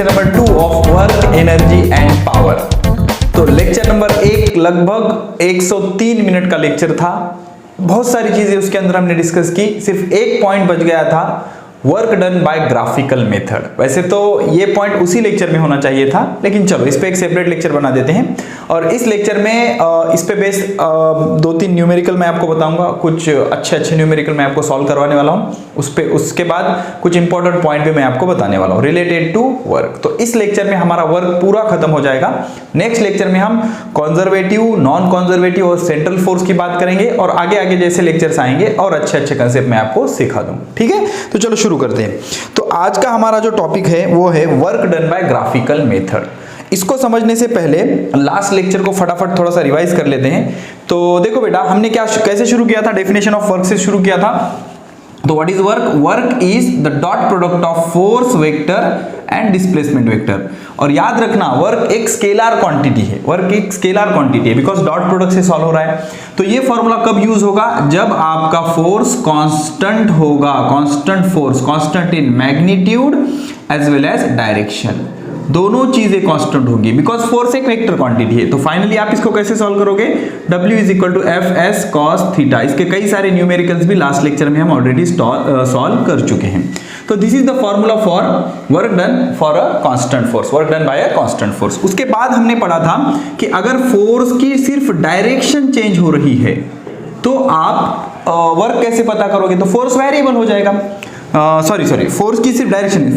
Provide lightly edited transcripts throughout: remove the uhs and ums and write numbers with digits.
Lecture number 2 of work energy and power. तो lecture number 1 लगभग 103 minute का lecture था। बहुत सारी चीजें उसके अंदर हमने डिस्कस की, सिर्फ एक पॉइंट बच गया था, work done bye graphical method. वैसे तो ये पॉइंट उसी लेक्चर में होना चाहिए था, लेकिन चलो इस पे एक सेपरेट लेक्चर बना देते हैं। और इस लेक्चर में इस पे बेस 2-3 न्यूमेरिकल मैं आपको बताऊंगा, कुछ अच्छे न्यूमेरिकल मैं आपको सॉल्व करवाने वाला हूं उसके बाद कुछ इंपॉर्टेंट पॉइंट भी मैं आपको बताने वाला हूं रिलेटेड टू वर्क। तो इस लेक्चर में हमारा वर्क पूरा खत्म हो जाएगा। नेक्स्ट लेक्चर में हम कंजर्वेटिव, नॉन कंजर्वेटिव और सेंट्रल फोर्स की बात करेंगे, और आगे आगे जैसे लेक्चर्स आएंगे और अच्छे कंसेप्ट मैं आपको सिखा दूं। ठीक है, तो चलो शुरू करते हैं। तो आज का हमारा जो टॉपिक है वो है work done bye graphical method. इसको समझने से पहले लास्ट लेक्चर को फटाफट थोड़ा सा रिवाइज कर लेते हैं। तो देखो बेटा, हमने कैसे शुरू किया था, डेफिनेशन ऑफ वर्क से शुरू किया था। तो what is work? Work is the dot product of force vector and displacement vector. और याद रखना, वर्क एक स्केलर क्वांटिटी है, वर्क एक स्केलर क्वांटिटी है बिकॉज डॉट प्रोडक्ट से सॉल्व हो रहा है। तो ये फॉर्मूला कब यूज होगा? जब आपका फोर्स कांस्टेंट होगा, constant force, constant in magnitude as well as direction, दोनों चीजें कांस्टेंट होंगी बिकॉज फोर्स एक वेक्टर क्वांटिटी है। तो फाइनली आप इसको कैसे सॉल्व करोगे? W is equal to F S cos theta. इसके कई सारे न्यूमेरिकल्स भी लास्ट लेक्चर में हम ऑलरेडी सॉल्व कर चुके हैं। तो this is the formula for work done for a constant force, work done bye a constant force. उसके बाद हमने पढ़ा था कि अगर फोर्स की सिर्फ डायरेक्शन चेंज हो रही है तो आप वर्क कैसे पता करोगे? तो फोर्स वेरिएबल हो जाएगा। सॉरी फोर्स की सिर्फ डायरेक्शन,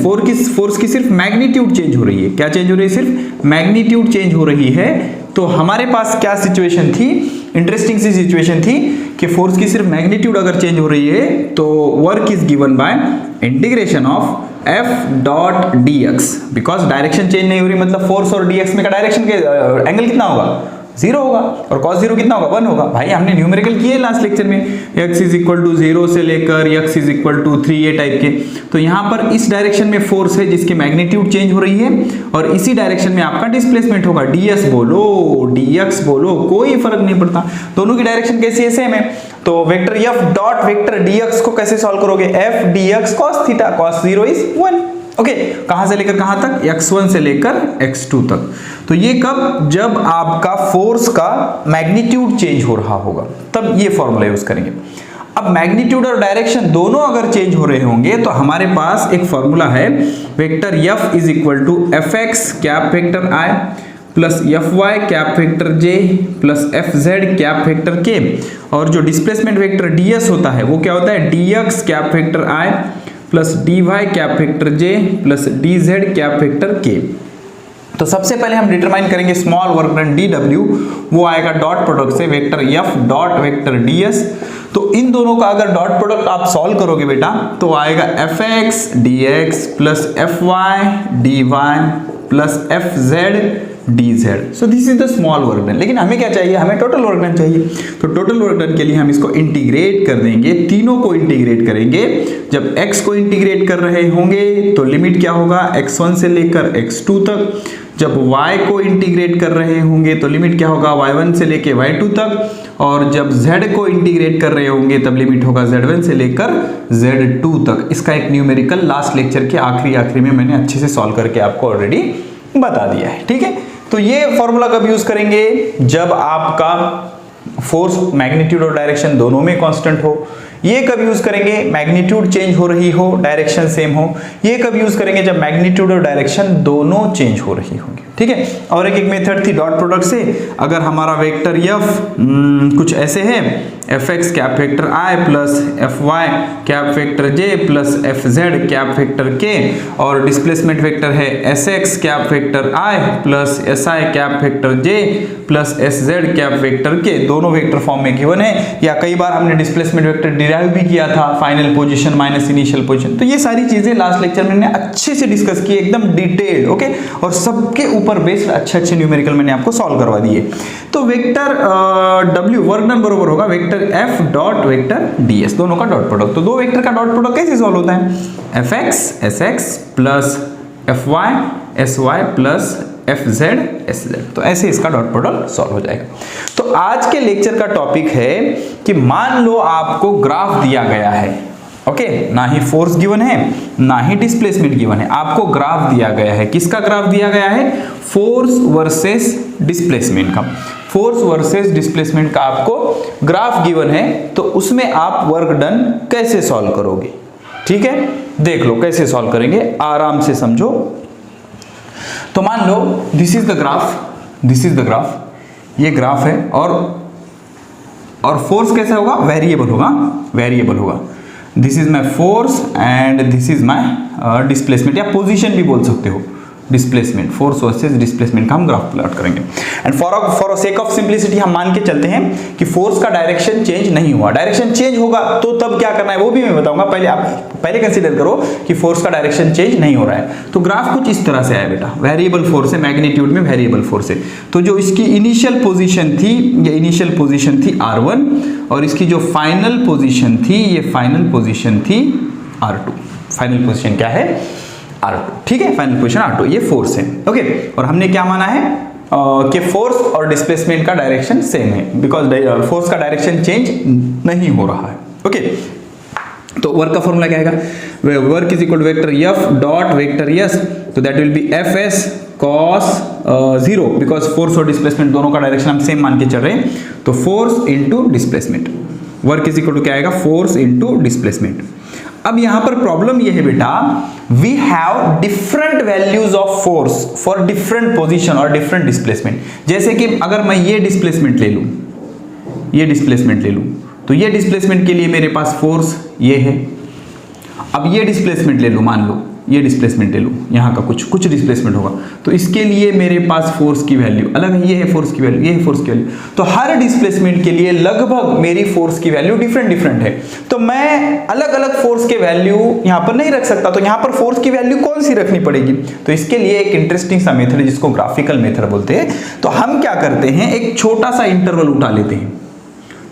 फोर्स की सिर्फ मैग्नीट्यूड चेंज हो रही है। क्या चेंज हो रही है? सिर्फ मैग्नीट्यूड चेंज हो रही है। तो हमारे पास क्या सिचुएशन थी, इंटरेस्टिंग सी सिचुएशन थी कि फोर्स की सिर्फ मैग्नीट्यूड अगर चेंज हो रही है तो work is given by integration of F dot D x. Because direction change नहीं हो रही, मतलब फोर्स और डी एक्स में का डायरेक्शन के एंगल कितना होगा? 0 होगा। और cos 0 कितना होगा? 1 होगा। भाई हमने न्यूमेरिकल किए लास्ट लेक्चर में, x इज इक्वल टू 0 से लेकर x इज इक्वल टू 3 ये टाइप के। तो यहाँ पर इस डायरेक्शन में फोर्स है जिसकी मैग्नीट्यूड चेंज हो रही है, और इसी डायरेक्शन में आपका डिस्प्लेसमेंट होगा। ds बोलो dx बोलो, कोई फर्क नहीं पड़ता, दोनों की डायरेक्शन कैसी है? सेम है। तो vector f dot vector dx को कैसे सॉल्व करोगे? f dx cos theta, cos 0 is 1। Okay, कहां से लेकर कहां तक? x1 से लेकर x2 तक। तो ये कब? जब आपका फोर्स का मैग्नीट्यूड चेंज हो रहा होगा, तब ये फॉर्मूला यूज करेंगे। अब मैग्नीट्यूड और डायरेक्शन दोनों अगर चेंज हो रहे होंगे तो हमारे पास एक फॉर्मूला है, vector f is equal to F X cap vector i plus F Y cap vector j plus F Z cap vector k। और जो डिस्प्लेसमेंट वेक्टर ds होता है वो क्या होता है? dx cap vector i plus dy cap vector j plus dz cap vector k। तो सबसे पहले हम डिटरमाइन करेंगे स्मॉल वर्क डन dw, वो आएगा डॉट प्रोडक्ट से vector f dot vector ds। तो इन दोनों का अगर डॉट प्रोडक्ट आप सॉल्व करोगे बेटा तो आएगा fx dx plus fy dy plus fz dz। So this is the small work done. लेकिन हमें क्या चाहिए? हमें टोटल वर्क डन चाहिए। तो टोटल वर्क डन के लिए हम इसको इंटीग्रेट कर देंगे, तीनों को इंटीग्रेट करेंगे। जब x को इंटीग्रेट कर रहे होंगे तो लिमिट क्या होगा? x1 से लेकर x2 तक। जब y को इंटीग्रेट कर रहे होंगे तो लिमिट क्या होगा? y1 से लेकर y2 तक। और जब z को इंटीग्रेट कर रहे होंगे तब लिमिट होगा z1 से लेकर z2 तक। इसका एक न्यूमेरिकल लास्ट लेक्चर के आखिरी में मैंने अच्छे से सॉल्व करके आपको ऑलरेडी बता दिया है। ठीक है, तो ये फॉर्मूला कब यूज करेंगे? जब आपका फोर्स, मैग्नीट्यूड और डायरेक्शन दोनों में कांस्टेंट हो। ये कब यूज करेंगे? मैग्नीट्यूड चेंज हो रही हो, डायरेक्शन सेम हो। ये कब यूज करेंगे? जब मैग्नीट्यूड और डायरेक्शन दोनों चेंज हो रही होंगी। ठीक है, और एक मेथड थी डॉट प्रोडक्ट से। अगर हमारा वेक्टर f कुछ ऐसे है, F X cap vector i plus F Y cap vector j plus F Z cap vector k, और डिस्प्लेसमेंट वेक्टर है S X cap vector i plus S I cap vector j plus S Z cap vector k, दोनों vector form में given है। या कई बार हमने displacement vector derive भी किया था, final position minus initial position. तो ये सारी चीजें लास्ट लेक्चर में मैंने अच्छे से डिस्कस की, एकदम डिटेल्ड। ओके, और सबके ऊपर बेस्ड अच्छे न्यूमेरिकल मैंने आपको सॉल्व करवा दिए। तो वेक्टर w वर्क डन बरोबर होगा vector f dot vector ds, दोनों का डॉट प्रोडक्ट। तो दो वेक्टर का डॉट प्रोडक्ट कैसे सॉल्व होता है? fx sx plus fy sy plus fz sz। तो ऐसे इसका डॉट प्रोडक्ट सॉल्व हो जाएगा। तो आज के लेक्चर का टॉपिक है कि मान लो आपको ग्राफ दिया गया है, ओके, ना ही फोर्स गिवन है ना ही डिस्प्लेसमेंट गिवन है, आपको ग्राफ दिया गया है। किसका ग्राफ दिया गया है? फोर्स वर्सेस डिस्प्लेसमेंट का। फोर्स वर्सेस डिस्प्लेसमेंट का आपको ग्राफ गिवन है, तो उसमें आप वर्क डन कैसे सॉल्व करोगे? ठीक है, देख लो कैसे सॉल्व करेंगे, आराम से समझो। तो मान लो this is the graph, this is the graph, ये ग्राफ है, और फोर्स कैसे होगा? वेरिएबल होगा, वेरिएबल होगा। This is my force and this is my displacement, या पोजीशन भी बोल सकते हो, डिस्प्लेसमेंट। फोर्स वर्सेस डिस्प्लेसमेंट का हम ग्राफ प्लॉट करेंगे। And for sake of simplicity हम मान के चलते हैं कि फोर्स का डायरेक्शन चेंज नहीं हुआ। डायरेक्शन चेंज होगा तो तब क्या करना है वो भी मैं बताऊंगा, पहले आप पहले कंसीडर करो कि फोर्स का डायरेक्शन चेंज नहीं हो रहा है। तो ग्राफ कुछ इस तरह से आया बेटा, वेरिएबल फोर्स है, मैग्नीट्यूड में वेरिएबल फोर्स है। तो जो इसकी इनिशियल पोजीशन थी, ये इनिशियल पोजीशन थी R1, और इसकी जो फाइनल पोजीशन थी, ये फाइनल पोजीशन थी R2। फाइनल पोजीशन क्या है? R2, ठीक है, फाइनल पोजीशन R2, ये फोर्स है। ओके, और हमने क्या माना है कि फोर्स और डिस्प्लेसमेंट का डायरेक्शन सेम है, बिकॉज फोर्स का डायरेक्शन चेंज नहीं हो रहा है। ओके, तो वर्क का फॉर्मूला क्या आएगा? Work is equal to vector F dot vector S, तो that will be Fs cos 0, because force और डिस्प्लेसमेंट दोनों का डायरेक्शन हम सेम मान के चल रहे हैं, तो force into displacement. Work is equal to क्या आएगा? Force into displacement. अब यहां पर प्रॉब्लम यह है बेटा, we have different values of force for different position और डिफरेंट डिस्प्लेसमेंट। जैसे कि अगर मैं ये डिस्प्लेसमेंट ले लूं, ये डिस्प्लेसमेंट ले लूं, तो ये डिस्प्लेसमेंट के लिए मेरे पास फोर्स ये है। अब ये डिस्प्लेसमेंट ले लूं, मान लो ये डिस्प्लेसमेंट ले लूं, यहाँ का कुछ डिस्प्लेसमेंट होगा, तो इसके लिए मेरे पास फोर्स की वैल्यू अलग है, ये है फोर्स की वैल्यू, ये है फोर्स की वैल्यू। तो हर डिस्प्लेसमेंट के लिए लगभग मेरी फोर्स की वैल्यू डिफरेंट है। तो मैं अलग अलग फोर्स के वैल्यू यहाँ पर नहीं रख सकता, तो यहाँ पर फोर्स की वैल्यू कौन सी रखनी पड़ेगी? तो इसके लिए एक इंटरेस्टिंग सा मेथड है जिसको ग्राफिकल मेथड बोलते हैं। तो हम क्या करते हैं, एक छोटा सा इंटरवल उठा लेते हैं,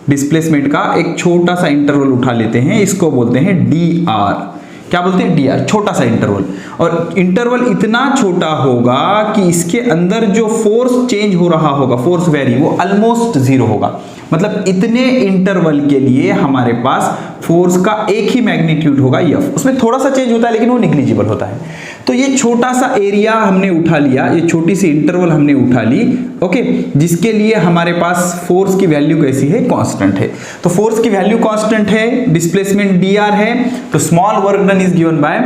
डिस्प्लेसमेंट का एक छोटा सा इंटरवल उठा लेते हैं, इसको बोलते हैं dr। क्या बोलते हैं? dr, छोटा सा इंटरवल। और इंटरवल इतना छोटा होगा कि इसके अंदर जो फोर्स चेंज हो रहा होगा, फोर्स वेरी, वो ऑलमोस्ट जीरो होगा। मतलब इतने इंटरवल के लिए हमारे पास फोर्स का एक ही मैग्नीट्यूड होगा F, उसमें थोड़ा सा चेंज होता है लेकिन वो निग्लिजिबल होता है। तो ये छोटा सा एरिया हमने उठा लिया, ये छोटी सी इंटरवल हमने उठा ली, ओके, जिसके लिए हमारे पास फोर्स की वैल्यू कैसी है? कांस्टेंट है। तो फोर्स की वैल्यू कांस्टेंट है, डिस्प्लेसमेंट dr है, तो small work done is given by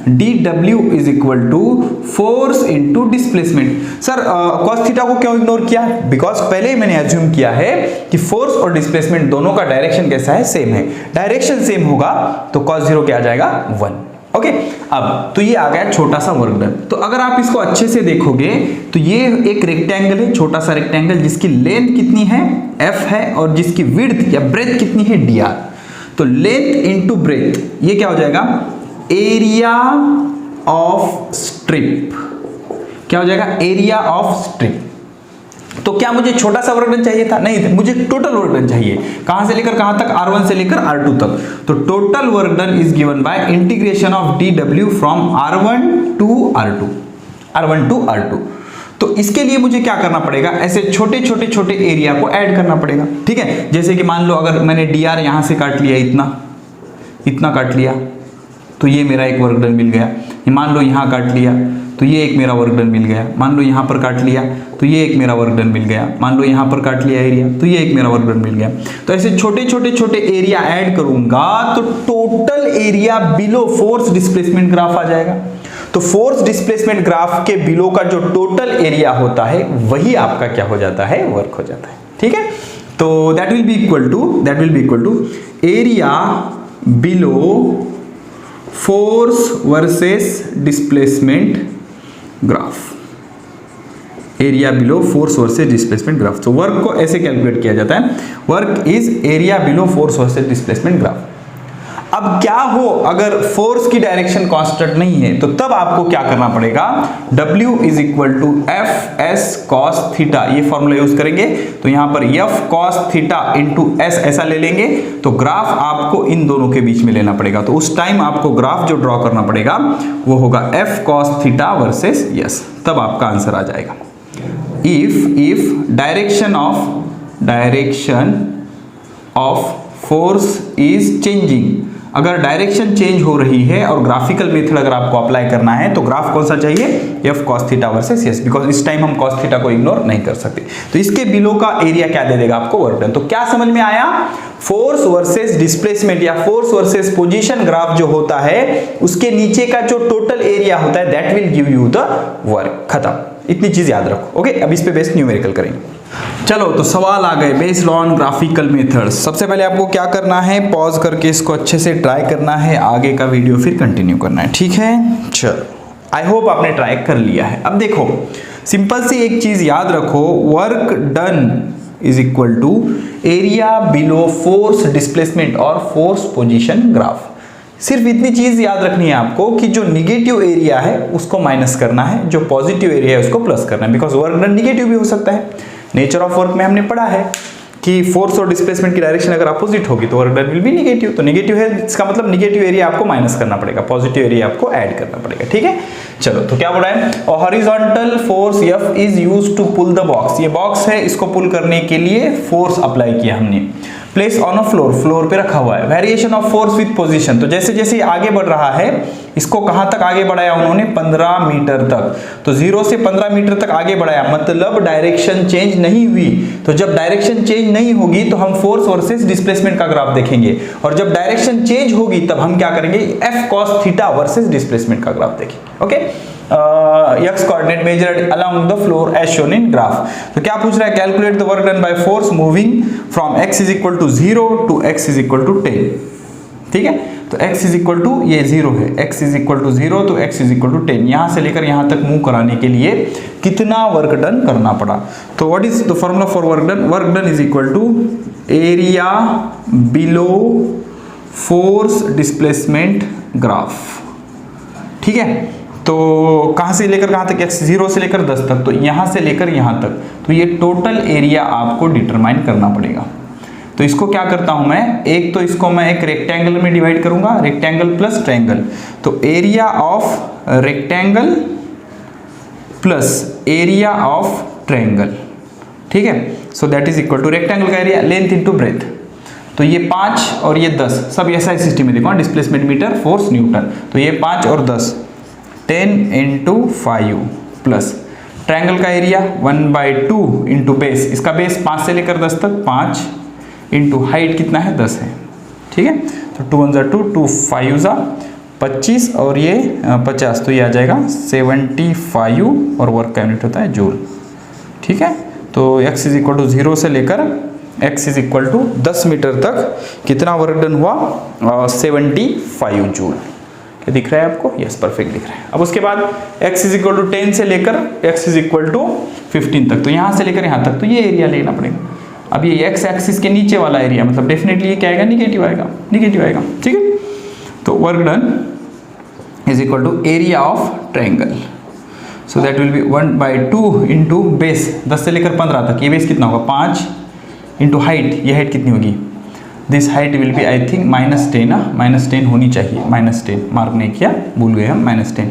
dw is equal to force into displacement. Sir cos theta को क्यों इग्नोर किया? बिकॉज पहले ही मैंने अज्यूम किया है कि फोर्स और डिस्प्लेसमेंट दोनों का डायरेक्शन कैसा है? सेम है। डायरेक्शन सेम होगा तो cos 0 क्या आ जाएगा? 1। ओके, अब तो ये आ गया छोटा सा वर्क डन। तो अगर आप इसको अच्छे से देखोगे तो ये एक रेक्टेंगल है, छोटा सा रेक्टेंगल, जिसकी लेंथ कितनी है? f है, और जिसकी विड्थ या ब्रेथ कितनी है? dr। तो लेंथ इंटू ब्रेथ, ये क्या हो जाएगा? Area of strip. क्या हो जाएगा? Area of strip. तो क्या मुझे छोटा सा वर्क डन चाहिए था? नहीं, मुझे टोटल वर्क डन चाहिए। कहां से लेकर कहां तक? R1 से लेकर R2 तक। तो total work done is given by integration of dw from R1 to R2। तो इसके लिए मुझे क्या करना पड़ेगा? ऐसे छोटे एरिया को ऐड करना पड़ेगा, ठीक है। जैसे कि मान लो अगर मैंने dr यहां से काट लिया, इतना काट लिया, तो ये मेरा एक वर्क डन मिल गया। मान लो यहां काट लिया तो ये एक मेरा वर्क डन मिल गया। मान लो यहाँ पर काट लिया तो ये एक मेरा वर्क डन मिल गया। मान लो यहाँ पर काट लिया एरिया तो ये एक मेरा वर्क डन मिल गया। तो ऐसे छोटे एरिया ऐड करूंगा तो total area below force displacement graph आ जाएगा। तो फोर्स डिस्प्लेसमेंट ग्राफ के बिलो का जो टोटल एरिया होता है वही आपका क्या हो जाता है? वर्क हो जाता है, ठीक है। तो that will be equal to area below force versus displacement graph, area below force versus displacement graph. तो वर्क को ऐसे कैलकुलेट किया जाता है, work is area below force versus displacement graph. अब क्या हो अगर फोर्स की डायरेक्शन कांस्टेंट नहीं है, तो तब आपको क्या करना पड़ेगा? W is equal to F S cos theta, ये फॉर्मूला यूज करेंगे। तो यहां पर f cos theta into S ऐसा ले लेंगे, तो ग्राफ आपको इन दोनों के बीच में लेना पड़ेगा। तो उस टाइम आपको ग्राफ जो ड्रॉ करना पड़ेगा वो होगा f cos theta versus yes, तब आपका आंसर आ जाएगा। If direction of force is changing अगर डायरेक्शन चेंज हो रही है और ग्राफिकल मेथड अगर आपको अप्लाई करना है तो ग्राफ कौन सा चाहिए, F cos theta versus S, because इस टाइम हम कॉस थीटा को इग्नोर नहीं कर सकते। तो इसके बिलो का एरिया क्या दे देगा आपको, वर्क डन। तो क्या समझ में आया, फोर्स वर्सेस डिस्प्लेसमेंट या फोर्स वर्सेस पोजीशन ग्राफ जो होता है उसके नीचे का जो टोटल एरिया होता है that will give you the work. खत्म, इतनी चीज याद रखो। ओके, अब इस पे बेस्ड न्यूमेरिकल करेंगे। चलो तो सवाल आ गए बेस्ड ऑन ग्राफिकल मेथड्स। सबसे पहले आपको क्या करना है, पॉज करके इसको अच्छे से ट्राई करना है, आगे का वीडियो फिर कंटिन्यू करना है, ठीक है। चलो, आई होप आपने ट्राई कर लिया है। अब देखो सिंपल सी एक चीज याद रखो, work done is equal to area below force displacement और फोर्स पोजीशन ग्राफ। सिर्फ इतनी चीज याद रखनी है आपको कि जो निगेटिव एरिया है उसको माइनस करना है, जो पॉजिटिव एरिया है उसको प्लस करना है, बिकॉज वर्क डन निगेटिव भी हो सकता है। नेचर ऑफ वर्क में हमने पढ़ा है कि फोर्स और डिस्प्लेसमेंट की डायरेक्शन अगर अपोजिट होगी तो work done will be negative. तो निगेटिव है, इसका मतलब निगेटिव एरिया आपको माइनस करना पड़ेगा, पॉजिटिव एरिया आपको ऐड करना पड़ेगा, ठीक है। चलो तो क्या बोला है, horizontal force F is used to pull the box. ये बॉक्स है, इसको पुल करने के लिए फोर्स अप्लाई किया हमने। Place on a floor, floor पे रखा हुआ है। Variation of force with position, तो जैसे जैसे आगे बढ़ रहा है इसको कहां तक आगे बढ़ाया उन्होंने, 15 मीटर तक। तो 0 से 15 मीटर तक आगे बढ़ाया, मतलब डायरेक्शन चेंज नहीं हुई। तो जब डायरेक्शन चेंज नहीं होगी तो हम फोर्स वर्सेस डिस्प्लेसमेंट का ग्राफ देखेंगे, और जब डायरेक्शन चेंज होगी तब हम क्या करेंगे, F cos theta versus displacement का ग्राफ देखेंगे। Okay, x coordinate measured along the floor as shown in graph। तो क्या पूछ रहा है, calculate the work done by force moving from x is equal to 0 to x is equal to 10, ठीक है। तो x इज इक्वल टू ये 0 है, x इज इक्वल टू 0 तो x इज इक्वल टू 10। यहां से लेकर यहां तक मूव कराने के लिए कितना वर्क डन करना पड़ा। तो what is the formula for work done, work done is equal to area below force displacement graph, ठीक है। तो कहां से लेकर कहां तक, x 0 से लेकर 10 तक, तो यहां से लेकर यहां तक, तो ये टोटल एरिया आपको डिटरमाइन करना पड़ेगा। तो इसको क्या करता हूं मैं, एक तो इसको मैं एक रेक्टेंगल में डिवाइड करूंगा, रेक्टेंगल प्लस ट्रायंगल। तो area of rectangle plus area of triangle, ठीक है। So that is equal to rectangle का एरिया लेंथ इनटू ब्रेथ। तो ये 5 और ये 10 सब एसआई सिस्टम में देखो, डिस्प्लेसमेंट मीटर फोर्स न्यूटन। तो ये 5 और 10 10 इंटू 5 प्लस ट्रायंगल का एरिया 1/2 इंटू बेस, इसका बेस 5 से लेकर 10 तक, 5 इंटू हाइट कितना है 10 है, ठीक है। तो 2 1 2 2 5 25 और ये 50, तो ये आ जाएगा 75 और वर्क का यूनिट होता है जूल, ठीक है। तो x इज इक्वल टू 0 से लेकर x is equal to 10 metre तक कितना वर्क डन हुआ, 75 जूल। क्या दिख रहा है आपको, यस परफेक्ट दिख रहा है। अब उसके बाद x इज इक्वल टू 10 से लेकर x इज इक्वल टू 15 तक, तो यहाँ से लेकर यहाँ तक, तो ये एरिया लेना पड़ेगा। अब ये x एक्सिस के नीचे वाला एरिया, मतलब डेफिनेटली ये क्या आएगा, निगेटिव आएगा, निगेटिव आएगा, ठीक है। तो work done is equal to area of triangle, so that will be 1/2 into base 10 से लेकर 15 तक, ये बेस कितना होगा 5 इंटू हाइट, ये हाइट कितनी होगी, this height will be I think -10, -10 होनी चाहिए, -10 मार्क नहीं किया, भूल गए हम, -10।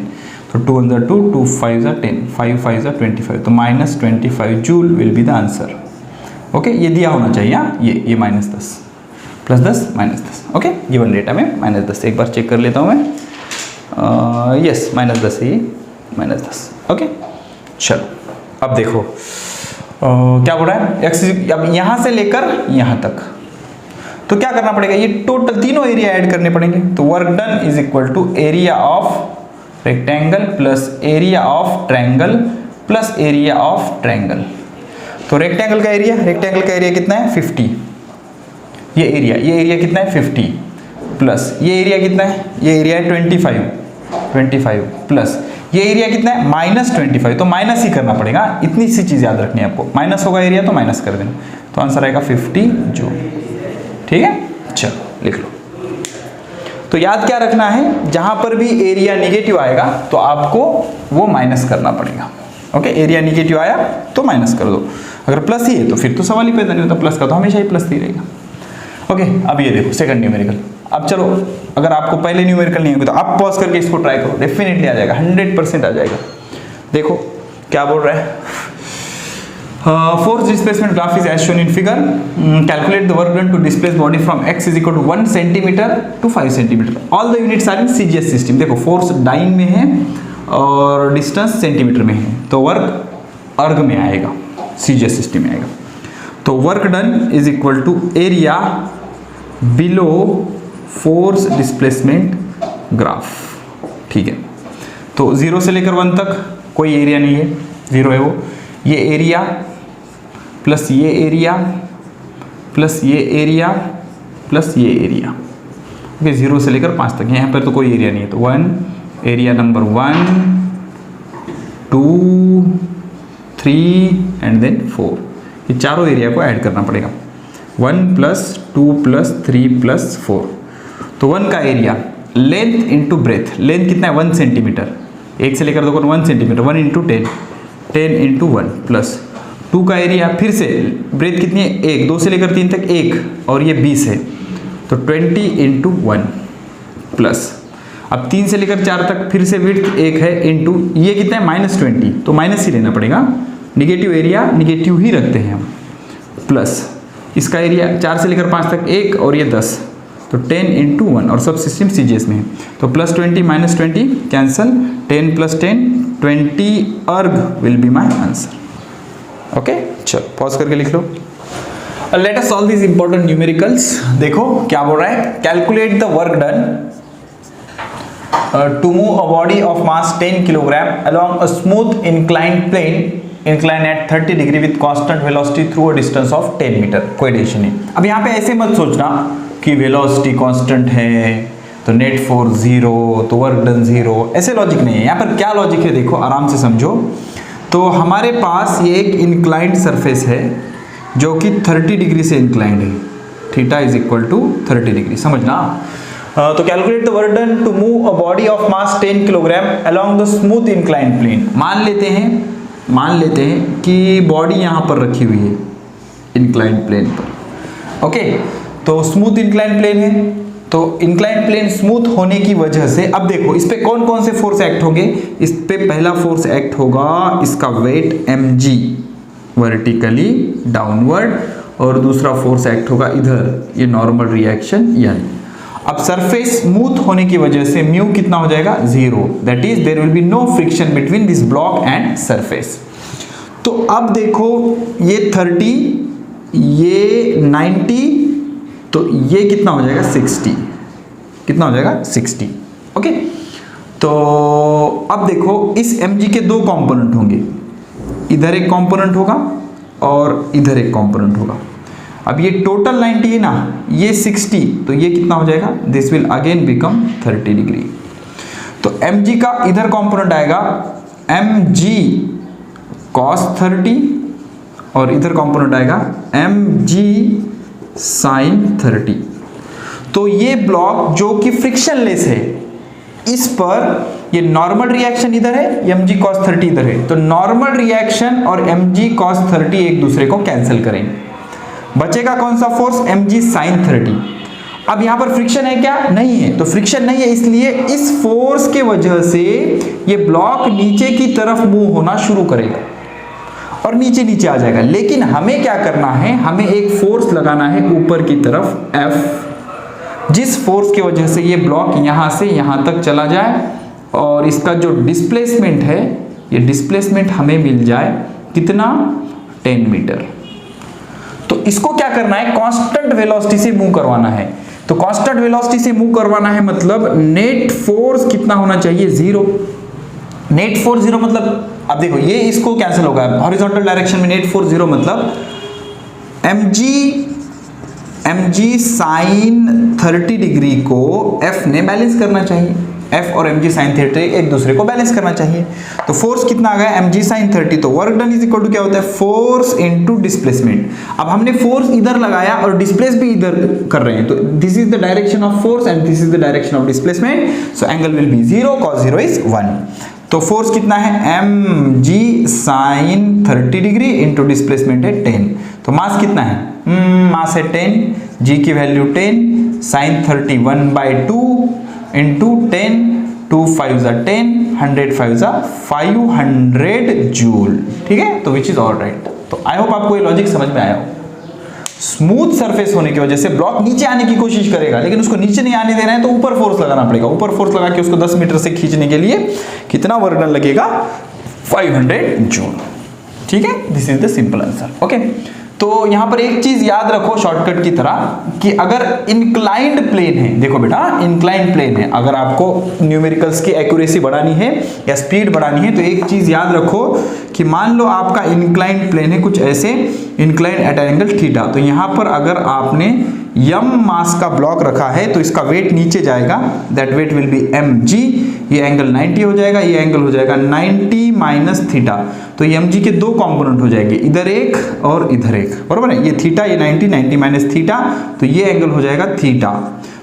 तो 2 1 2 2 5 10 5 5 25, तो -25 joule will be the answer. Okay, ये दिया होना चाहिए, ये -10 प्लस 10 -10, ओके, गिवन डेटा में -10। एक बार चेक कर लेता हूँ मैं, यस -10 है, ये -10, ओके। चलो अब देखो क्या बोल रहा है, एक्स अब यहाँ से लेकर यहाँ तक, तो क्या करना पड़ेगा, ये टोटल तीनों एरिया ऐड करने पड़ेंगे। तो work done is equal to area of rectangle plus area of triangle plus area of triangle. तो रेक्टेंगल का एरिया कितना है 50, ये एरिया कितना है 50 प्लस ये एरिया कितना है, ये एरिया है 25 प्लस ये एरिया कितना है -25, तो माइनस ही करना पड़ेगा। इतनी सी चीज याद रखनी है आपको, माइनस होगा एरिया तो माइनस कर देना, तो आंसर आएगा 50 जूल, ठीक है। चलो लिख लो। तो याद क्या रखना है, जहां पर भी एरिया निगेटिव आएगा तो आपको वो माइनस करना पड़ेगा। ओके, एरिया निगेटिव आया तो माइनस कर दो, अगर प्लस ही है तो फिर तो सवाल ही पैदा नहीं होता, प्लस का तो हमेशा ही प्लस ही रहेगा। ओके, अब ये देखो सेकंड न्यूमेरिकल। अब चलो, अगर आपको पहले न्यूमेरिकल नहीं होगी तो आप पॉज करके इसको ट्राई करो, डेफिनेटली आ जाएगा, 100% आ जाएगा। देखो क्या बोल रहा है, Force displacement graph is as shown in figure. Calculate the work done to displace body from x is equal to 1 centimeter to 5 centimeter. All the units are in CGS system. देखो force dine में है और distance centimetre में है, तो work अर्ग में आएगा, CGS सिस्टम में आएगा. तो work done is equal to area below force displacement graph. ठीक है, तो 0 से लेकर 1 तक कोई एरिया नहीं है, 0 है वो. ये एरिया प्लस ये एरिया प्लस ये एरिया प्लस ये एरिया. ओके, 0 से लेकर 5 तक. यहाँ पर तो कोई एरिया नहीं है, तो 1 एरिया नंबर 1 2 3 एंड देन 4. ये चारों एरिया को ऐड करना पड़ेगा. 1 प्लस 2 प्लस 3 प्लस 4. तो 1 का area length into breadth. Length कितना है 1 सेंटीमीटर. 1 से लेकर 2 1 सेंटीमीटर. 1 इंटू 10 इंटू 1 प्लस 2 का एरिया. फिर से ब्रेथ कितनी है 1. 2 से लेकर 3 तक 1 और ये 20 है, तो 20 इंटू 1 प्लस. अब 3 से लेकर 4 तक फिर से विड्थ 1 है इंटू ये कितना है -20, तो माइनस ही लेना पड़ेगा. निगेटिव एरिया निगेटिव ही रखते हैं हम. प्लस इसका एरिया 4 से लेकर 5 तक 1 और ये 10, तो 10 इंटू 1 और सब सिस्टम CGS में है. तो plus 20 minus 20 cancel. 10 plus 10 20 erg will be my answer. Okay, चलो पॉज करके लिख लो. Let us solve this important numericals. देखो क्या बोल रहा है. Calculate the work done to move a body of mass 10 kilogram along a smooth inclined plane incline at 30 degree with constant velocity through a distance of 10 metre. कोई tension नहीं. अब यहाँ पे ऐसे मत सोचना कि वेलोसिटी कांस्टेंट है तो नेट फोर्स 0 तो वर्क डन 0. ऐसे लॉजिक नहीं है. यहाँ पर क्या लॉजिक है देखो, आराम से समझो. तो हमारे पास ये एक इंक्लाइंड सरफेस है जो कि 30 डिग्री से इंक्लाइंड है. Theta is equal to 30 degree. समझना. तो calculate the work done to move a body of mass 10 kilogram along the smooth inclined plane. मान लेते हैं कि बॉडी यहाँ पर रखी हुई है इंक्लाइंड प्लेन पर. ओके, तो स्मूथ इंक्लाइंड प्लेन है, तो इंक्लाइंड प्लेन स्मूथ होने की वजह से अब देखो इस पे कौन कौन से फोर्स एक्ट होंगे. इस पे पहला फोर्स एक्ट होगा इसका वेट mg वर्टिकली डाउनवर्ड, और दूसरा फोर्स एक्ट होगा इधर ये नॉर्मल रिएक्शन यानी. अब सरफेस स्मूथ होने की वजह से म्यू कितना हो जाएगा 0. That is there will be no friction between this block and surface. तो अब देखो ये 30 ये 90, तो ये कितना हो जाएगा 60. कितना हो जाएगा 60. ओके, तो अब देखो इस mg के 2 कंपोनेंट होंगे. इधर एक कंपोनेंट होगा और इधर एक कंपोनेंट होगा. अब ये टोटल 90 है ना, ये 60, तो ये कितना हो जाएगा this will again become 30 degree. तो mg का इधर कंपोनेंट आएगा mg cos 30 और इधर कंपोनेंट आएगा mg sin 30. तो ये ब्लॉक जो कि फ्रिक्शनलेस है, इस पर ये नॉर्मल रिएक्शन इधर है, mg cos 30 इधर है, तो नॉर्मल रिएक्शन और mg cos 30 एक दूसरे को कैंसिल करेंगे. बचेगा कौन सा फोर्स mg sin 30. अब यहां पर फ्रिक्शन है क्या? नहीं है. तो फ्रिक्शन नहीं है इसलिए इस फोर्स के वजह से ये ब्लॉक नीचे की तरफ मूव होना शुरू करेगा और नीचे नीचे आ जाएगा. लेकिन हमें क्या करना है, हमें एक फोर्स लगाना है ऊपर की तरफ F, जिस फोर्स की वजह से ये ब्लॉक यहां से यहां तक चला जाए और इसका जो डिस्प्लेसमेंट है, ये डिस्प्लेसमेंट हमें मिल जाए कितना 10 मीटर. तो इसको क्या करना है, कांस्टेंट वेलोसिटी से मूव करवाना है. तो कांस्टेंट वेलोसिटी से मूव करवाना है मतलब नेट फोर्स कितना होना चाहिए 0. नेट फोर्स 0 मतलब अब देखो ये इसको कैंसिल होगा. हॉरिजॉन्टल डायरेक्शन में नेट फोर्स 0 मतलब mg sin 30 डिग्री को F ने बैलेंस करना चाहिए. F और mg sin 30 एक दूसरे को बैलेंस करना चाहिए. तो फोर्स कितना आ गया mg sin 30. तो work done is equal to क्या होता है फोर्स इनटू डिस्प्लेसमेंट. अब हमने फोर्स इधर लगाया और डिस्प्लेस भी इधर कर रहे हैं, तो this is the direction of force and this is the direction of displacement. So angle will be 0 cos 0 is 1. तो फोर्स कितना है mg sin 30 degree into displacement है 10. तो मास कितना है, मास है 10, g की वैल्यू 10, sin 30 1/2 इंटू 10, 2 5 10, 100 5 500 जूल. ठीक है, तो विच इज ऑल राइट. तो आई होप आपको ये लॉजिक समझ में आया हो। स्मूथ सरफेस होने की वजह से ब्लॉक नीचे आने की कोशिश करेगा, लेकिन उसको नीचे नहीं आने देना है तो ऊपर फोर्स लगाना पड़ेगा। ऊपर फोर्स लगा के उसको 10 मीटर से खींचने के लिए कितना वर्क डन लगेगा? 500 जूल। ठीक है, this is the simple answer. Okay, तो यहां पर एक चीज याद रखो शॉर्टकट की तरह कि अगर इंक्लाइंड प्लेन है, देखो बेटा इंक्लाइंड प्लेन है, अगर आपको न्यूमेरिकल्स की एक्यूरेसी बढ़ानी है या स्पीड बढ़ानी है तो एक चीज याद रखो कि मान लो आपका इंक्लाइंड प्लेन है कुछ ऐसे, इंक्लाइंड एट एंगल थीटा, तो यहां पर अगर आपने m मास का ब्लॉक रखा है तो इसका वेट नीचे जाएगा, that weight will be mg, ये एंगल 90 हो जाएगा, ये एंगल हो जाएगा 90 माइनस थीटा। तो ये mg के दो कंपोनेंट हो जाएंगे, इधर एक और इधर एक, बराबर है, ये थीटा, ये 90 माइनस थीटा, तो ये एंगल हो जाएगा थीटा।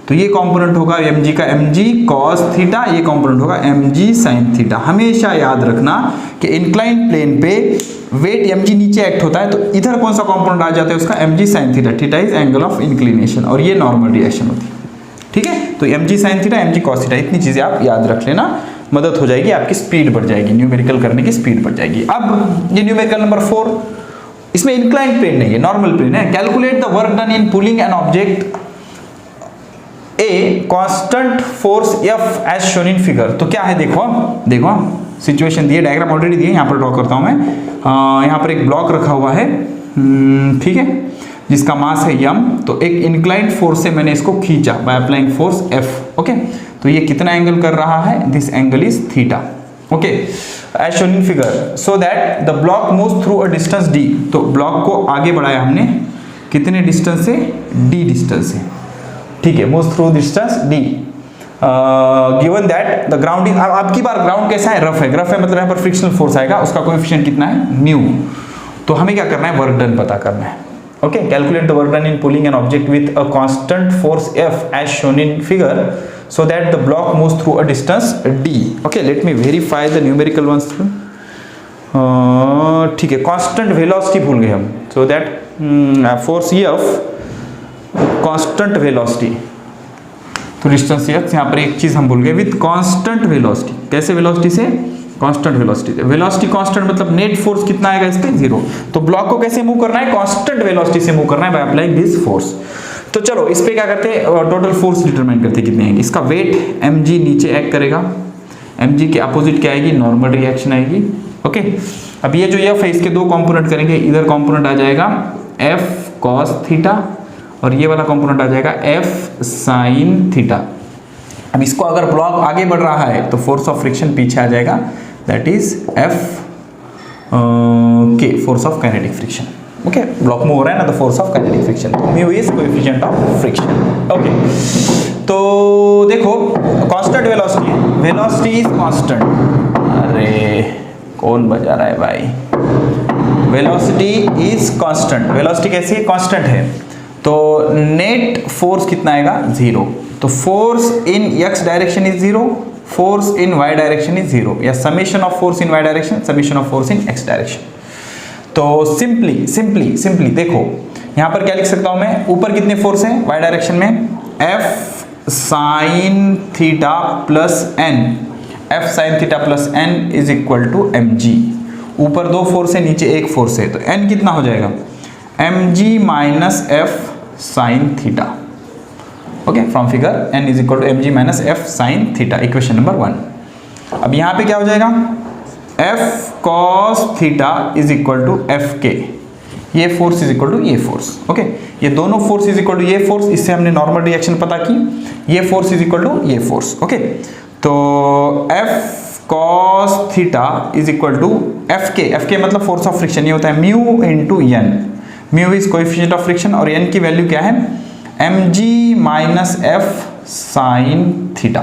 तो ये कंपोनेंट होगा mg का mg cos थीटा, ये कंपोनेंट होगा mg sin थीटा। हमेशा याद रखना कि इंक्लाइंड प्लेन पे वेट mg नीचे एक्ट होता है तो इधर कौन सा कंपोनेंट आ जाता है उसका mg sin theta, theta is angle of inclination और ये नॉर्मल रिएक्शन होती है। ठीक है, तो mg sin theta, mg cos theta, इतनी चीजें आप याद रख लेना, मदद हो जाएगी, आपकी स्पीड बढ़ जाएगी, न्यूमेरिकल करने की स्पीड बढ़ जाएगी। अब ये न्यूमेरिकल नंबर 4, इसमें इंक्लाइंड प्लेन नहीं है, नॉर्मल प्लेन है। Calculate the work done in pulling an object a constant force F as shown in figure. तो क्या है, देखो सिचुएशन दी है, डायग्राम ऑलरेडी दी है, यहाँ पर ड्रॉ करता हूं मैं। यहाँ पर एक ब्लॉक रखा हुआ है, ठीक है, जिसका मास है m, तो एक इंक्लाइंड फोर्स से मैंने इसको खींचा by applying force F। Okay, तो ये कितना एंगल कर रहा है? This angle is theta. Okay, as shown in figure, so that the block moves through a distance d। तो ब्लॉक को आगे बढ़ाया हमने कितने डिस्टेंस से? d डिस्टेंस से। ठीक है, moves through distance d। Given that the ground is, अब की बार ग्राउंड कैसा है? रफ है। रफ है मतलब यहाँ पर फ्रिक्शनल फोर्स आएगा, उसका कोएफिशिएंट कितना है? म्यू। तो हमें क्या करना है? वर्क डन पता करना है। Okay, calculate the work done in pulling an object with a constant force F as shown in figure so that the block moves through a distance d. Okay, let me verify the numerical ones. ठीक है, constant velocity भूल गए हम, so that force F constant velocity, तो distance F, यहाँ पर एक चीज हम भूल गए, विद कांस्टेंट वेलोसिटी। कैसे वेलोसिटी से? कांस्टेंट वेलोसिटी से। वेलोसिटी कांस्टेंट मतलब नेट फोर्स कितना आएगा इस पे? 0। तो ब्लॉक को कैसे मूव करना है? कांस्टेंट वेलोसिटी से मूव करना है बाय अप्लाइंग दिस फोर्स। तो चलो इस पे क्या करते हैं, टोटल फोर्स डिटरमाइन करते हैं कितने आएंगे। इसका वेट mg नीचे एक्ट करेगा, mg के अपोजिट क्या आएगी? नॉर्मल रिएक्शन आएगी। ओके, अब ये जो F है इसके दो कंपोनेंट करेंगे, इधर कंपोनेंट आ जाएगा F cos थीटा और ये वाला कंपोनेंट आ जाएगा F sin थीटा। अब इसको अगर ब्लॉक आगे बढ़ रहा है तो फोर्स ऑफ फ्रिक्शन पीछे आ जाएगा, that is F K, force of kinetic friction. Okay, block move हो रहा है ना, तो फोर्स ऑफ काइनेटिक फ्रिक्शन, तो mu is coefficient of friction. Okay, तो देखो कांस्टेंट वेलोसिटी है, वेलोसिटी इज कांस्टेंट। अरे कौन बजा रहा है भाई? Velocity is constant. वेलोसिटी कैसी है? कांस्टेंट है, तो नेट फोर्स कितना आएगा? 0। तो force in x direction is 0, force in y direction is 0, या summation of force in y direction, summation of force in x direction. तो सिंपली देखो यहां पर क्या लिख सकता हूं मैं? ऊपर कितने फोर्स हैं y डायरेक्शन में? F sin theta plus n, F sin theta plus n is equal to mg। ऊपर दो फोर्स है, नीचे एक फोर्स है, तो n कितना हो जाएगा? mg minus f sin theta. Okay, from figure n is equal to mg minus f sin theta, equation number 1। अब यहां पे क्या हो जाएगा? F cos theta is equal to Fk, ये फोर्स इज इक्वल टू ये फोर्स। ओके, ये दोनों फोर्स इज इक्वल टू ये फोर्स, इससे हमने नॉर्मल रिएक्शन पता की, ये फोर्स इज इक्वल टू ये फोर्स। ओके, तो F cos theta is equal to Fk मतलब फोर्स ऑफ फ्रिक्शन, ये होता है mu into n। Mu is coefficient of friction और n की वैल्यू क्या है? mg minus f sin theta.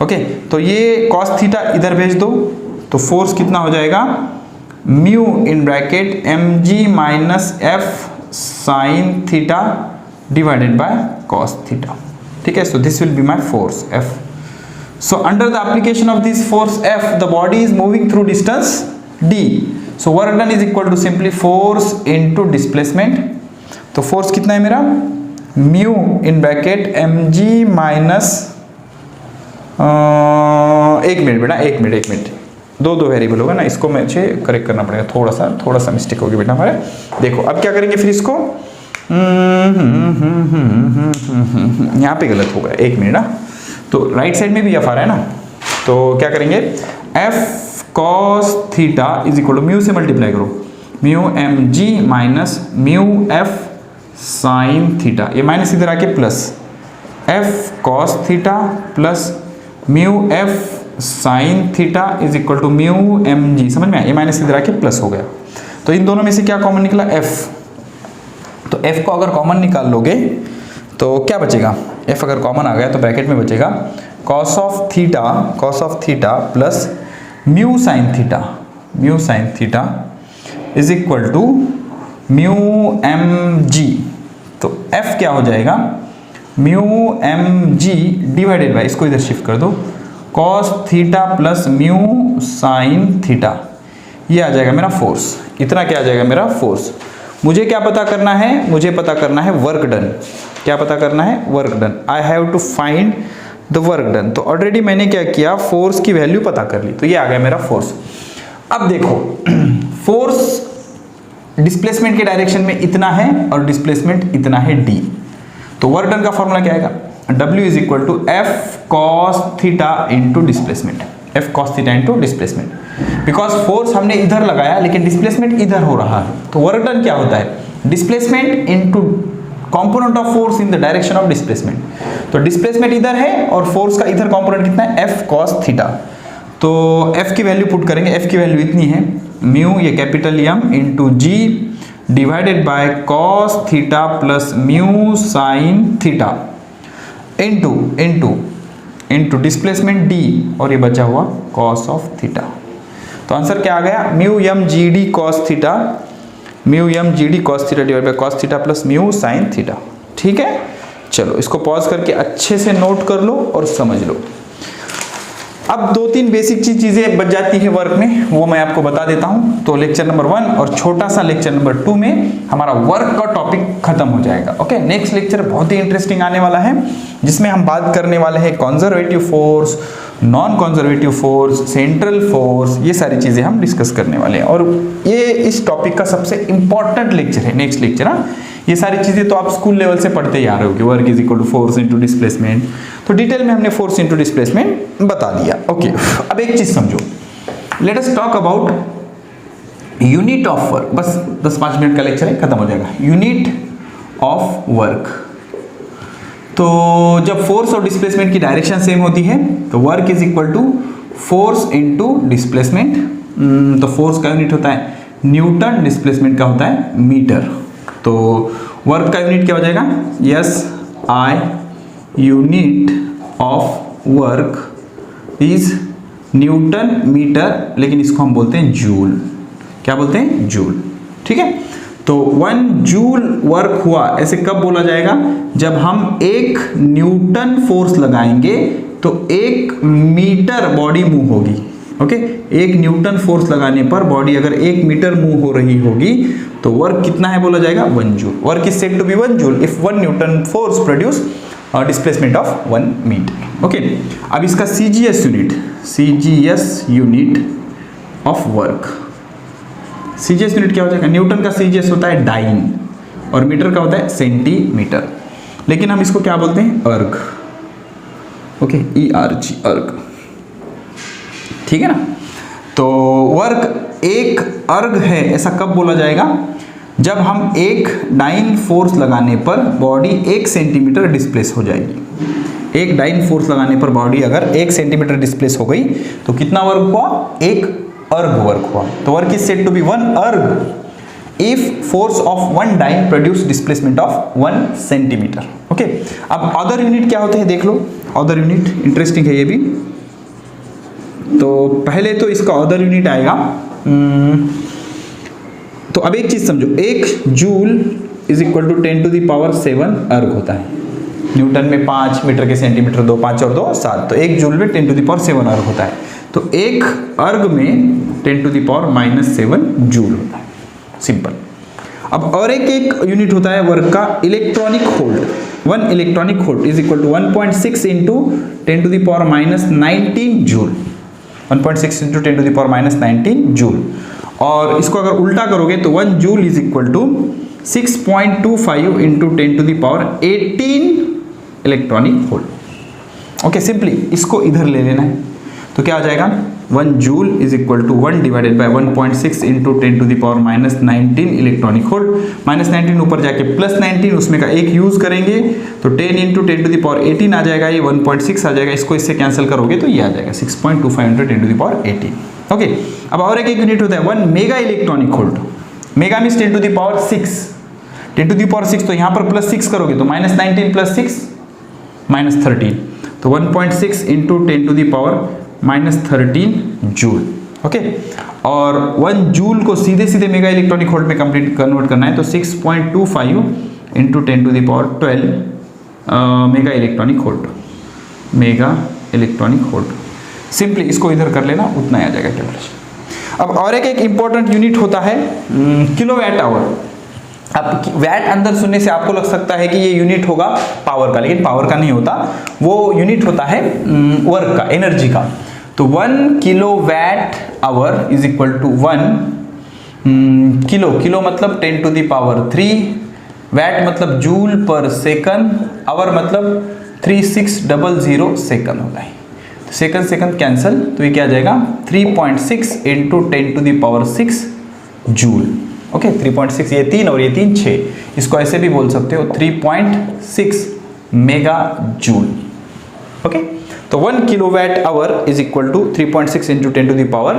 Okay, तो ये cos थीटा इधर भेज दो, तो फोर्स कितना हो जाएगा? Mu in bracket mg minus f sin theta divided by cos theta. ठीक है, so this will be my force F। So under the application of this force F, the body is moving through distance d। So work done is equal to simply force into displacement. तो force कितना है मेरा? Mu in bracket mg minus, एक minute बेटा, एक minute, दो variable होगा ना, इसको मुझे करेक्ट करना पड़ेगा, थोड़ा सा मिस्टेक होगी बेटा हमारे। देखो अब क्या करेंगे फिर इसको, यहाँ पे गलत होगा, एक मिनट ना, तो राइट साइड में भी एफ आ रहा है ना, तो क्या करेंगे F cos theta is equal to mu से मल्टीप्लाई करो, mu M G minus mu F sine theta, ये माइनस इधर आके plus F cos theta plus mu F sine theta is equal to mu M G, समझ में आया, ये minus इधर आके प्लस हो गया। तो इन दोनों में से क्या कॉमन निकला, एफ, तो एफ को अगर कॉमन निकाल लोगे तो क्या बचेगा, एफ अगर कॉमन आ गया तो ब्रैकेट में बचेगा cos of theta plus mu sine theta is equal to mu M G. तो एफ क्या हो जाएगा, mu M G divided by, इसको इधर शिफ्ट कर दो, cos theta plus mu sine theta, ये आ जाएगा मेरा फोर्स, इतना क्या आ जाएगा मेरा फोर्स। मुझे क्या पता करना है, मुझे पता करना है वर्क डन, क्या पता करना है, work done, I have to find the work done. तो ऑलरेडी मैंने क्या किया, फोर्स की वैल्यू पता कर ली, तो ये आ गया मेरा फोर्स। अब देखो फोर्स डिस्प्लेसमेंट के डायरेक्शन में इतना है और डिस्प्लेसमेंट इतना है d, तो वर्क डन का फॉर्मूला क्या आएगा, W is equal to F cos theta into displacement, F cos theta into displacement, because force हमने इधर लगाया लेकिन डिस्प्लेसमेंट इधर हो रहा है, तो वर्क डन क्या होता है, displacement into component of force in the direction of displacement. तो डिस्प्लेसमेंट इधर है और फोर्स का इधर कॉम्पोनेंट कितना है, एफ कॉस थीटा, तो एफ की वैल्यू पुट करेंगे, एफ की वैल्यू इतनी है, म्यू ये capital M into G divided by cos theta plus mu sine theta into displacement D, और ये बचा हुआ कॉस ऑफ थीटा। तो आंसर क्या आ गया, mu M G D cos theta, mu M G D cos theta divide by cos theta plus mu sine theta. ठीक है, चलो इसको पॉज करके अच्छे से नोट कर लो और समझ लो। अब दो तीन बेसिक चीजें बच जाती है वर्क में, वो मैं आपको बता देता हूं। तो लेक्चर नंबर 1 और छोटा सा लेक्चर नंबर 2 में हमारा वर्क का टॉपिक खत्म हो जाएगा। ओके, नेक्स्ट लेक्चर बहुत ही इंटरेस्टिंग आने वाला है, जिसमें हम बात करने वाले हैं conservative force, non conservative force, central force, ये सारी चीजें हम डिस्कस करने वाले हैं। और ये इस टॉपिक का सबसे इंपॉर्टेंट लेक्चर है, नेक्स्ट लेक्चर। हाँ, ये सारी चीजें तो आप स्कूल लेवल से पढ़ते ही आ रहे हो कि work is equal to force into displacement, तो डिटेल में हमने फोर्स इंटू डिस्प्लेसमेंट बता दिया। ओके, अब एक चीज समझो, let us talk about unit of work. बस 10-5 मिनट का लेक्चर है, खत्म हो जाएगा। यूनिट ऑफ वर्क, तो जब फोर्स और डिस्प्लेसमेंट की डायरेक्शन सेम होती है तो work is equal to force into displacement. तो फोर्स का यूनिट होता है न्यूटन, डिस्प्लेसमेंट का होता है मीटर। तो वर्क का यूनिट क्या हो जाएगा, S I unit of work is newton metre, लेकिन इसको हम बोलते हैं जूल। क्या बोलते हैं, जूल। ठीक है, तो 1 जूल वर्क हुआ, ऐसे कब बोला जाएगा, जब हम 1 न्यूटन फोर्स लगाएंगे तो 1 मीटर बॉडी मूव होगी। ओके, 1 न्यूटन फोर्स लगाने पर बॉडी अगर 1 मीटर मूव हो रही होगी तो वर्क कितना है बोला जाएगा, 1 joule. Work is said to be 1 joule if 1 newton force produce displacement of 1 metre. Okay, अब इसका CGS unit of work, CGS unit क्या हो जाएगा, न्यूटन का सीजीएस होता है डाइन और मीटर का होता है सेंटीमीटर, लेकिन हम इसको क्या बोलते हैं, अर्ग। ओके, ERG, अर्ग। ठीक है ना, तो वर्क 1 अर्ग है, ऐसा कब बोला जाएगा, जब हम 1 डाइन फोर्स लगाने पर बॉडी 1 सेंटीमीटर डिस्प्लेस हो जाएगी। 1 डाइन फोर्स लगाने पर बॉडी अगर 1 सेंटीमीटर डिस्प्लेस हो गई तो कितना वर्क हुआ, 1 अर्ग वर्क हुआ। तो work is said to be 1 erg if force of 1 dyne produce displacement of 1 centimetre. Okay, अब अदर यूनिट क्या होते हैं देख लो, अदर यूनिट इंटरेस्टिंग है ये भी। तो पहले तो इसका अदर यूनिट आएगा, तो अब एक चीज समझो, 1 joule is equal to 10 to the power 7 erg होता है। न्यूटन में 5, मीटर के सेंटीमीटर 2, 5 और 2 7, तो 1 जूल में 10 टू द पावर 7 अर्ग होता है। तो 1 अर्ग में 10 टू द पावर -7 जूल होता है, सिंपल। अब और एक यूनिट होता है वर्क का, electronic volt. 1 electronic volt is equal to 1.6 into 10 to the power -19 joule. 1.6 into 10 to the power minus 19 joule. और इसको अगर उल्टा करोगे तो 1 joule is equal to 6.25 into 10 to the power 18 electronic volt. Okay, simply इसको इधर ले लेना है तो क्या आ जाएगा 1 joule is equal to 1 divided by 1.6 into 10 to the power minus 19 electronic volt. Minus 19 ऊपर जाके प्लस 19, उसमें का एक यूज करेंगे तो 10 इंटू 10 टू द पावर 18 आ जाएगा, ये 1.6 आ जाएगा, इसको इससे कैंसिल करोगे तो ये आ जाएगा 6.25 into 10 to the power 18। Okay, अब और एक यूनिट होता है 1 mega electronic volt. Mega means 10 to the power 6, 10 to the power 6, तो यहाँ पर प्लस 6 करोगे तो माइनस 19 प्लस 6 माइनस 13, तो 1.6 into 10 to the power minus 13 joule. Okay, और 1 जूल को सीधे सीधे मेगा इलेक्ट्रॉनिक वोल्ट में कंप्लीट कन्वर्ट करना है तो 6.25 into 10 to the power 12 mega electronic volt, mega electronic volt. Simply इसको इधर कर लेना, उतना आ जाएगा कैलकुलेशन। अब और एक यूनिट यूनिट होता है किलोवाट आवर। अब वैट अंदर सुनने से आपको लग सकता है कि ये यूनिट होगा पावर का, लेकिन पावर का नहीं होता, वो यूनिट होता है वर्क का, एनर्जी का। तो 1 kilowatt hour is equal to 1 kilo मतलब 10 टू द पावर 3, वैट मतलब जूल पर सेकंड, आवर मतलब 3600 सेकंड होता है। सेकंड कैंसिल, तो ये क्या आ जाएगा 3.6 into 10 to the power 6 joule. Okay, 3.6, ये 3 और ये 3 6, इसको ऐसे भी बोल सकते हो 3.6 मेगा जूल। ओके, तो 1 kilowatt hour is equal to 3.6 into 10 to the power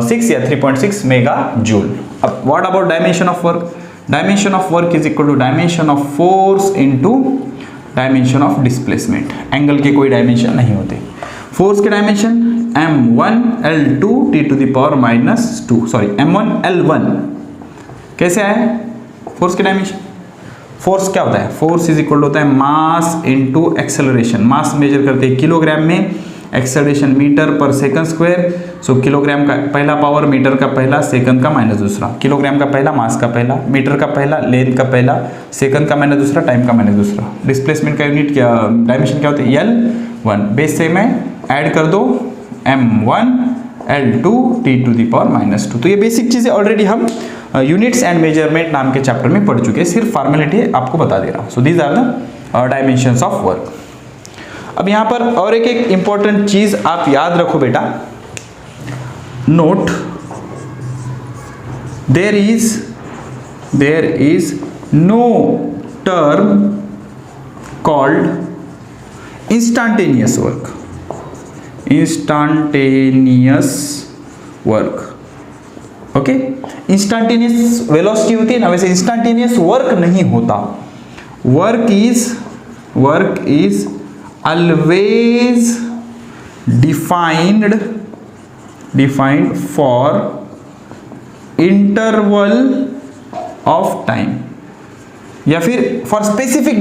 6 या 3.6 मेगा जूल। अब what about dimension of work? Dimension of work is equal to dimension of force into dimension of displacement. Angle के कोई dimension नहीं होते। Force के dimension m1 l2 t to the power minus 2, sorry m1 l1। कैसे आया force के dimension? Force क्या होता है? फोर्स इज इक्वल होता है मास इनटू एक्सेलरेशन। मास मेजर करते हैं किलोग्राम में, एक्सेलरेशन मीटर पर सेकंड स्क्वायर। सो किलोग्राम का पहला पावर, मीटर का पहला, सेकंड का माइनस दूसरा। किलोग्राम का पहला, मास का पहला, मीटर का पहला, लेंथ का पहला, सेकंड का माइनस दूसरा, टाइम का माइनस दूसरा। डिस्प्लेसमेंट का यूनिट क्या, डायमेंशन क्या होता है? L1। बेस से मैं ऐड कर दो m1 l2 t to the power minus 2। तो ये बेसिक चीजें ऑलरेडी हम यूनिट्स एंड मेजरमेंट नाम के चैप्टर में पढ़ चुके हैं, सिर्फ फॉर्मेलिटी आपको बता दे रहा हूँ। So these are the dimensions of work. अब यहाँ पर और एक इंपॉर्टेंट चीज आप याद रखो बेटा, note there is no term called instantaneous work. Instantaneous work, okay. Instantaneous velocity होती है ना, वैसे इंस्टेंटेनियस वर्क नहीं होता। Work is always defined for interval of time, या फिर फॉर स्पेसिफिक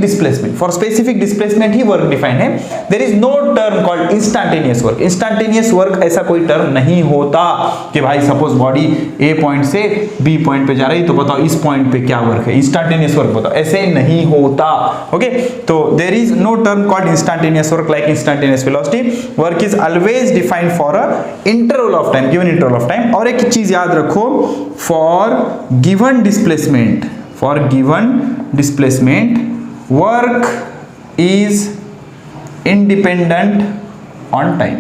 डिस्प्लेसमेंट ही वर्क डिफाइंड है। There is no term called instantaneous work. Instantaneous work ऐसा कोई टर्म नहीं होता कि भाई सपोज बॉडी ए पॉइंट से बी पॉइंट पे जा रही, तो बताओ इस पॉइंट पे क्या वर्क है, इंस्टेंटेनियस वर्क बताओ, ऐसे नहीं होता। ओके, तो there is no term called instantaneous work like instantaneous velocity. Work is always defined for a interval of time, given interval of time. और एक चीज याद रखो, for given displacement work is independent on time,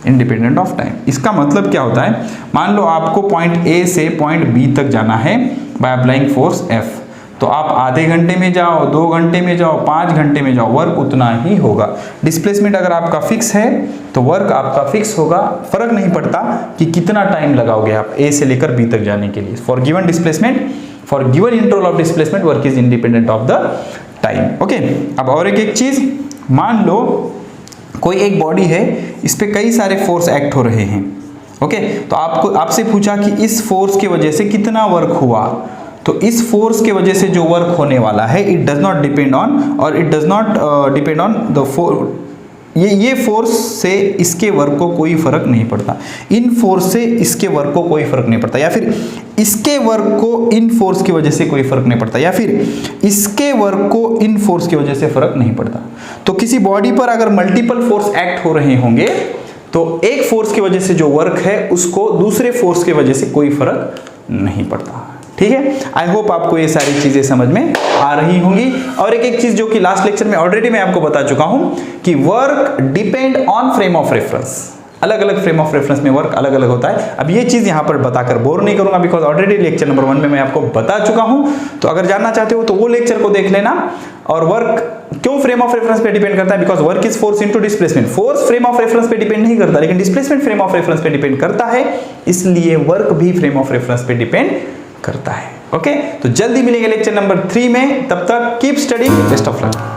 independent of time. इसका मतलब क्या होता है, मान लो आपको पॉइंट ए से पॉइंट बी तक जाना है बाय अप्लाइंग फोर्स F, तो आप आधे घंटे में जाओ, 2 घंटे में जाओ, 5 घंटे में जाओ, वर्क उतना ही होगा। डिस्प्लेसमेंट अगर आपका फिक्स है तो वर्क आपका फिक्स होगा, फर्क नहीं पड़ता कि कितना टाइम लगाओगे आप ए से लेकर बी तक जाने के लिए। For given displacement, for given interval of displacement, work is independent of the time. Okay, अब और एक चीज, मान लो कोई एक बॉडी है, इस पे कई सारे फोर्स एक्ट हो रहे हैं। ओके, तो आपसे पूछा कि इस फोर्स की वजह से कितना वर्क हुआ, तो इस फोर्स के वजह से जो वर्क होने वाला है, it does not depend on, और it does not depend on the ये फोर्स से इसके वर्क को कोई फर्क नहीं पड़ता, इन फोर्स से इसके वर्क को कोई फर्क नहीं पड़ता, या फिर इसके वर्क को इन फोर्स की वजह से कोई फर्क नहीं पड़ता, या फिर इसके वर्क को इन फोर्स की वजह से फर्क नहीं पड़ता। तो किसी बॉडी पर अगर मल्टीपल फोर्स एक्ट हो रहे होंगे तो एक फोर्स की वजह से जो वर्क है उसको दूसरे फोर्स की वजह से कोई फर्क नहीं पड़ता। ठीक है, आई होप आपको ये सारी चीजें समझ में आ रही होंगी। और एक चीज जो कि लास्ट लेक्चर में ऑलरेडी मैं आपको बता चुका हूं कि work depend on frame of reference. अलग अलग फ्रेम ऑफ रेफरेंस में वर्क अलग अलग होता है। अब ये चीज यहां पर बताकर बोर नहीं करूंगा, बिकॉज ऑलरेडी लेक्चर नंबर 1 में मैं आपको बता चुका हूं। तो अगर जानना चाहते हो तो वो लेक्चर को देख लेना। और वर्क क्यों फ्रेम ऑफ रेफरेंस पे डिपेंड करता है? Because work is force into displacement. Force frame of reference पे डिपेंड नहीं करता, लेकिन डिस्प्लेसमेंट फ्रेम ऑफ रेफरेंस पे डिपेंड करता है, इसलिए वर्क भी फ्रेम ऑफ रेफरेंस पे डिपेंड करता है। ओके, तो जल्दी मिलेंगे लेक्चर नंबर 3 में। तब तक keep studying, best of luck.